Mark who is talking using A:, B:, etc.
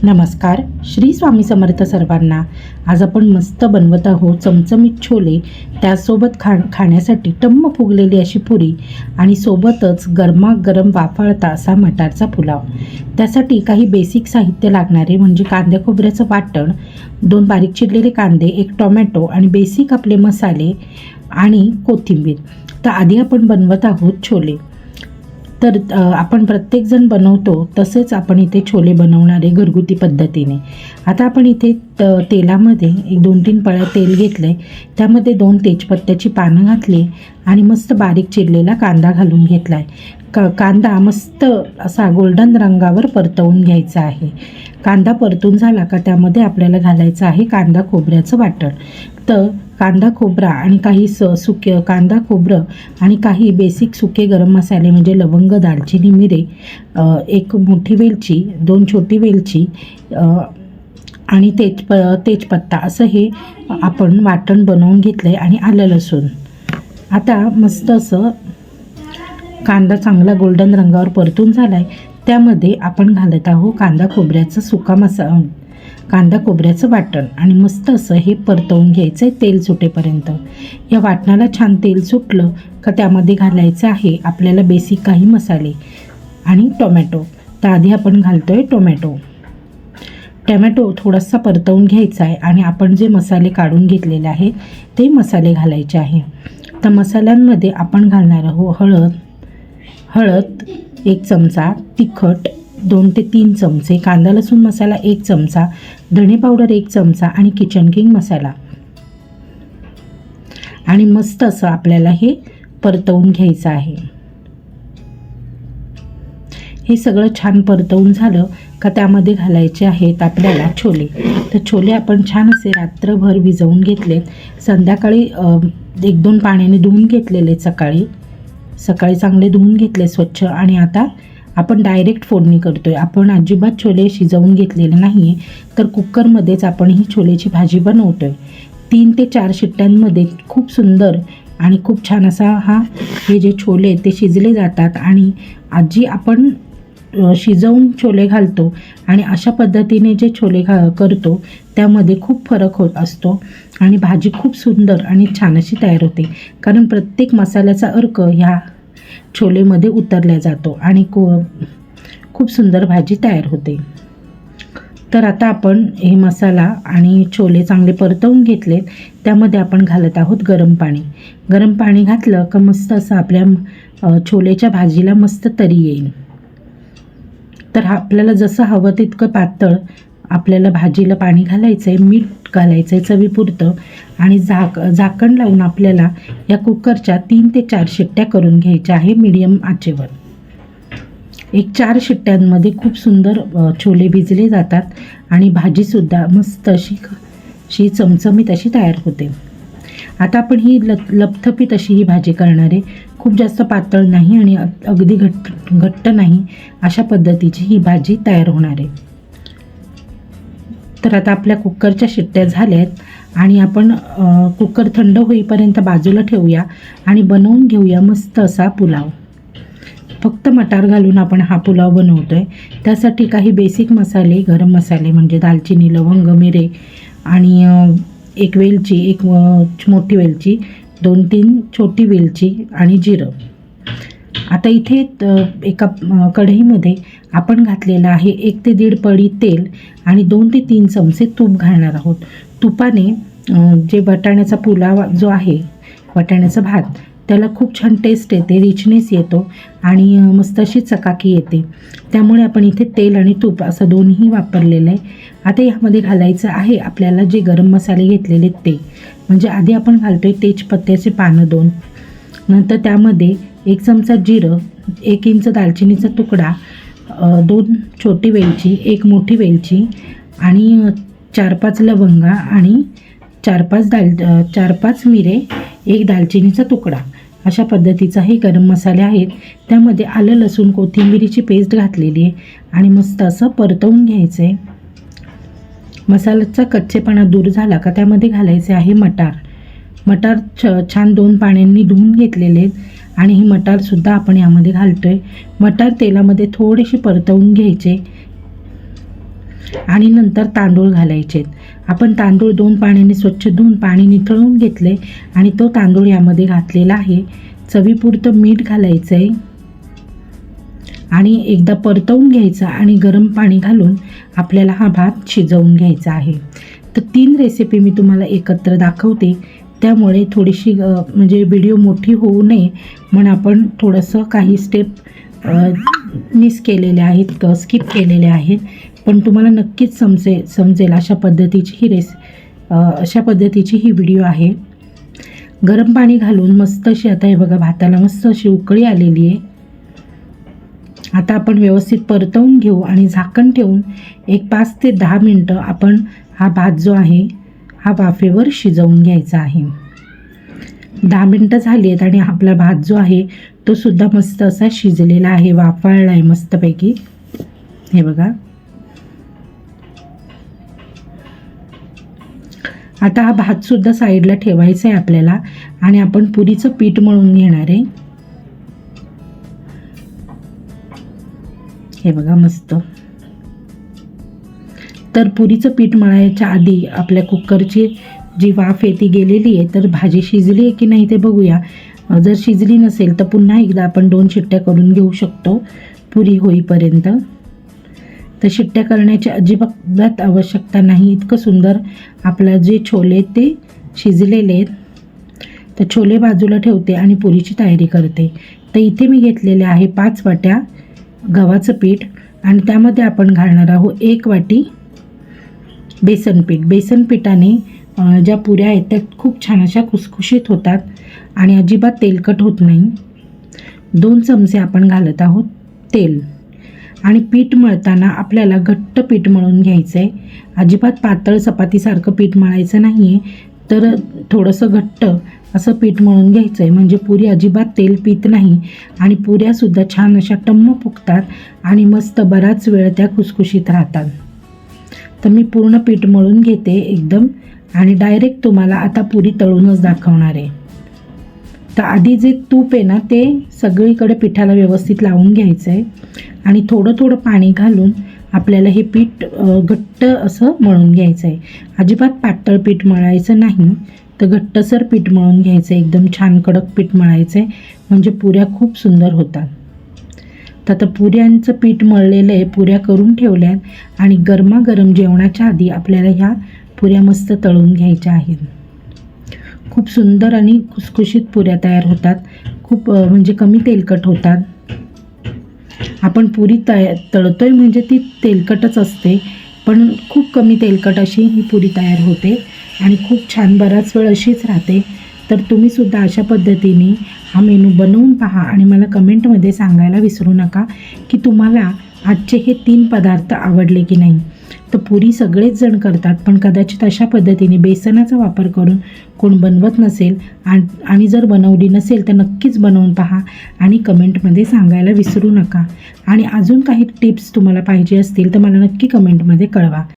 A: नमस्कार, श्री स्वामी समर्थ सर्वांना। आज आपण मस्त बनवत आहोत चमचमीत छोले, त्यासोबत खाण्यासाठी टम्म फुगलेली अशी पुरी आणि सोबतच गरमागरम वाफाळता असा मटारचा पुलाव। त्यासाठी काही बेसिक साहित्य लागणारे म्हणजे कांद्या खोबऱ्याचं वाटण, 2 बारीक चिरलेले कांदे, 1 टोमॅटो आणि बेसिक आपले मसाले आणि कोथिंबीर। तर आधी आपण बनवत आहोत छोले। तर आपण प्रत्येकजण बनवतो तसेच आपण इथे छोले बनवणार आहे घरगुती पद्धतीने। आता आपण इथे तेलामध्ये 1-2-3 पळ्या तेल घेतले, त्यामध्ये 2 तेजपत्त्याची पानं घातली आणि मस्त बारीक चिरलेला कांदा घालून घेतला आहे। कांदा मस्त असा गोल्डन रंगावर परतवून घ्यायचा आहे। कांदा परतून झाला का त्यामध्ये आपल्याला घालायचं आहे कांदा खोबऱ्याचं वाटण। तर कांदा खोबरा आणि काही कांदा खोबरं आणि काही बेसिक सुके गरम मसाले म्हणजे लवंग, दालचिनी, मिरे, 1 मोठी वेलची, 2 छोटी वेलची आणि तेजपत्ता असं हे आपण वाटण बनवून घेतलं आहे आणि आलं लसूण। आता मस्त असं कांदा चांगला गोल्डन रंगावर परतून झाला आहे, त्यामध्ये आपण घालत आहोत कांदा खोबऱ्याचं वाटण आणि मस्त असं हे परतवून घ्यायचं आहे तेल सुटेपर्यंत। या वाटणाला छान तेल सुटलं का त्यामध्ये घालायचं आहे आपल्याला बेसिक काही मसाले आणि टोमॅटो। तर आधी आपण घालतो आहे टोमॅटो थोडासा परतवून घ्यायचा आहे आणि आपण जे मसाले काढून घेतलेले आहेत ते मसाले घालायचे आहे। तर मसाल्यांमध्ये आपण घालणार आहोत हळद 1 चमचा, तिखट 2 ते 3 चमचे, कांदा लसूण मसाला 1 चमचा, धणे पावडर 1 चमचा आणि किचन किंग मसाला। आणि मस्त असं आपल्याला हे परतवून घ्यायचं आहे। हे सगळं छान परतवून झालं का त्यामध्ये घालायचे आहेत आपल्याला छोले। तर छोले आपण छान असे रात्रभर भिजवून घेतलेत, संध्याकाळी 1-2 पाण्याने धुवून घेतलेले, सकाळी चांगले धुवून घेतले स्वच्छ आणि आता आपण डायरेक्ट फोडणी करतोय। आपण अजिबात छोले शिजवून घेतलेले नाही आहे, तर कुकरमध्येच आपण ही छोलेची भाजी बनवतोय। 3 ते 4 शिट्ट्यांमध्ये खूप सुंदर आणि खूप छान असा हे जे छोले ते शिजले जातात। आणि आजी आपण शिजवून छोले घालतो आणि अशा पद्धतीने जे छोले करतो त्यामध्ये खूप फरक होत असतो आणि भाजी खूप सुंदर आणि छान अशी तयार होते, कारण प्रत्येक मसाल्याचा अर्क ह्या छोलेमध्ये उतरला जातो आणि खूप सुंदर भाजी तयार होते। तर आता आपण हे मसाला आणि छोले चांगले परतवून घेतलेत, त्यामध्ये आपण घालत आहोत गरम पाणी घातलं का मस्त असं आपल्या छोलेच्या भाजीला मस्त तरी येईल। तर आपल्याला जसं हवं तितकं पातळ आपल्याला भाजीला पाणी घालायचं आहे, मीठ घालायचं आहे चवीपुरतं आणि झाकण लावून आपल्याला या कुकरच्या 3 ते 4 शिट्ट्या करून घ्यायच्या आहे मीडियम आचेवर। 4 शिट्ट्यांमध्ये खूप सुंदर छोले भिजले जातात आणि भाजीसुद्धा मस्त अशी चमचमीत अशी तयार होते। आता आपण ही लपथपीत अशी ही भाजी करणार आहे, खूप जास्त पातळ नाही आणि अगदी घट्ट नाही, अशा पद्धतीची ही भाजी तयार होणार आहे। तर आता आपल्या कुकरच्या शिट्ट्या झाल्यात आणि आपण कुकर थंड होईपर्यंत बाजूला ठेवूया आणि बनवून घेऊया मस्त असा पुलाव। फक्त मटार घालून आपण हा पुलाव बनवतोय। त्यासाठी काही बेसिक मसाले, गरम मसाले म्हणजे दालचिनी, लवंग, मिरे आणि 1 वेलची, 1 मोठी वेलची, 2-3 छोटी वेलची आणि जिरं। आता इथे एका कढईमध्ये आपण घातलेलं आहे 1 ते 1.5 पळी तेल आणि 2 ते 3 चमचे तूप घालणार आहोत। तुपाने जे वाटाण्याचा पुलाव जो आहे, वाटाण्याचा भात, त्याला खूप छान टेस्ट येते, रिचनेस येतो आणि मस्त अशी चकाकी येते। त्यामुळे आपण इथे तेल आणि तूप असं दोन्ही वापरलेलं आहे। आता यामध्ये घालायचं आहे आपल्याला जे गरम मसाले घेतलेले ते, म्हणजे आधी आपण घालतोय तेजपत्त्याचे पानं 2, नंतर त्यामध्ये 1 चमचा जिरं, 1 इंच दालचिनीचा तुकडा, 2 छोटी वेलची, 1 मोठी वेलची आणि 4-5 लवंगा आणि 4-5 मिरे, 1 दालचिनीचा तुकडा, अशा पद्धतीचा हे गरम मसाले आहेत। त्यामध्ये आलं लसूण कोथिंबीरीची पेस्ट घातलेली आहे आणि मस्त असं परतवून घ्यायचं आहे। मसाल्याचा कच्चेपणा दूर झाला का त्यामध्ये घालायचे आहे मटार छान 2 पाण्यांनी धुवून घेतलेले आहेत आणि ही मटारसुद्धा आपण यामध्ये घालतोय। मटार तेलामध्ये थोडेसे परतवून घ्यायचे आणि नंतर तांदूळ घालायचे. आपण तांदूळ 2 पाण्याने स्वच्छ धुवून पाणी निथळून घेतले आणि तो तांदूळ यामध्ये घातलेला आहे. चवीपुरतं मीठ घालायचं आहे आणि एकदा परतवून घ्यायचं आणि गरम पाणी घालून आपल्याला हा भात शिजवून घ्यायचा आहे. तर 3 रेसिपी मी तुम्हाला एकत्र दाखवते, त्यामुळे थोडीशी म्हणजे व्हिडिओ मोठी होऊ नये म्हणून आपण थोडंसं काही स्टेप मिस केलेले आहेत, स्किप केलेले आहेत, पण तुम्हाला नक्कीच समजेल अशा पद्धतीची ही व्हिडिओ आहे. गरम पाणी घालून मस्त अशी आता हे बघा भाताला मस्त अशी उकळी आलेली आहे. आता आपण व्यवस्थित परतवून घेऊ आणि झाकण ठेवून एक 5 ते 10 मिनटं आपण हा भात जो आहे हा वाफेवर शिजवून घ्यायचा आहे. 10 मिनटं झाली आहेत आणि आपला भात जो आहे तो सुद्धा मस्त असा शिजलेला आहे, वाफाळला आहे मस्तपैकी. हे बघा. आता हा भात सुद्धा साईडला ठेवायचा आहे आपल्याला आणि आपण पुरीचं पीठ मळून घेणार आहे. हे बघा मस्त. तर पुरीचं पीठ मळायच्या आधी आपल्या कुकरची जी वाफ आहे ती गेलेली आहे, तर भाजी शिजली आहे की नाही ते बघूया. जर शिजली नसेल तर पुन्हा एकदा आपण 2 शिट्ट्या करून घेऊ शकतो पुरी होईपर्यंत. तर शिट्ट्या करण्याची अजिबात आवश्यकता नाही, इतकं सुंदर आपला जे छोले ते शिजलेले आहेत. तर छोले बाजूला ठेवते आणि पुरीची तयारी करते. तर इथे मी घेतलेले आहे 5 वाट्या गव्हाचं पीठ आणि त्यामध्ये आपण घालणार आहोत 1 वाटी बेसन पीठ. बेसन पिठाने ज्या पुऱ्या आहेत त्या खूप छान अशा खुसखुशीत होतात आणि अजिबात तेलकट होत नाही. 2 चमचे आपण घालत आहोत तेल आणि पीठ मळताना आपल्याला घट्ट पीठ मळून घ्यायचं आहे. अजिबात पातळ चपातीसारखं पीठ मळायचं नाही आहे, तर थोडंसं घट्ट असं पीठ मळून घ्यायचं आहे, म्हणजे पुरी अजिबात तेल पित नाही आणि पुऱ्यासुद्धा छान अशा टम्म फुगतात आणि मस्त बराच वेळ त्या खुसखुशीत राहतात. तर मी पूर्ण पीठ मळून घेते एकदम आणि डायरेक्ट तुम्हाला आता पुरी तळूनच दाखवणार आहे. तर आधी जे तूप आहे ना ते सगळीकडे पिठाला व्यवस्थित लावून घ्यायचं आहे आणि थोडं थोडं पाणी घालून आपल्याला हे पीठ घट्ट असं मळून घ्यायचं आहे. अजिबात पातळ पीठ मळायचं नाही, तर घट्टसर पीठ मळून घ्यायचं आहे. एकदम छान कडक पीठ मळायचं आहे, म्हणजे पुऱ्या खूप सुंदर होतात. तर आता पुऱ्यांचं पीठ मळलेलं आहे, पुऱ्या करून ठेवल्यात आणि गरमागरम जेवणाच्या आधी आपल्याला ह्या पुऱ्या मस्त तळून घ्यायच्या आहेत. खूप सुंदर आणि खुसखुशीत पुऱ्या तयार होतात. खूप म्हणजे कमी तेलकट होतात. आपण पुरी तळतोय म्हणजे ती तेलकटच असते, पण खूप कमी तेलकट अशी ही पुरी तयार होते आणि खूप छान बराच वेळ अशीच राहते. तर तुम्हीसुद्धा अशा पद्धतीने हा मेनू बनवून पहा आणि मला कमेंटमध्ये सांगायला विसरू नका की तुम्हाला आजचे हे 3 पदार्थ आवडले की नाही. तर पुरी सगळेच जण करतात, पण कदाचित अशा पद्धतीने बेसनाचा वापर करून कोण बनवत नसेल आणि जर बनवली नसेल तर नक्कीच बनवून पहा आणि कमेंटमध्ये सांगायला विसरू नका. आणि अजून काही टिप्स तुम्हाला पाहिजे असतील तर मला नक्की कमेंटमध्ये कळवा.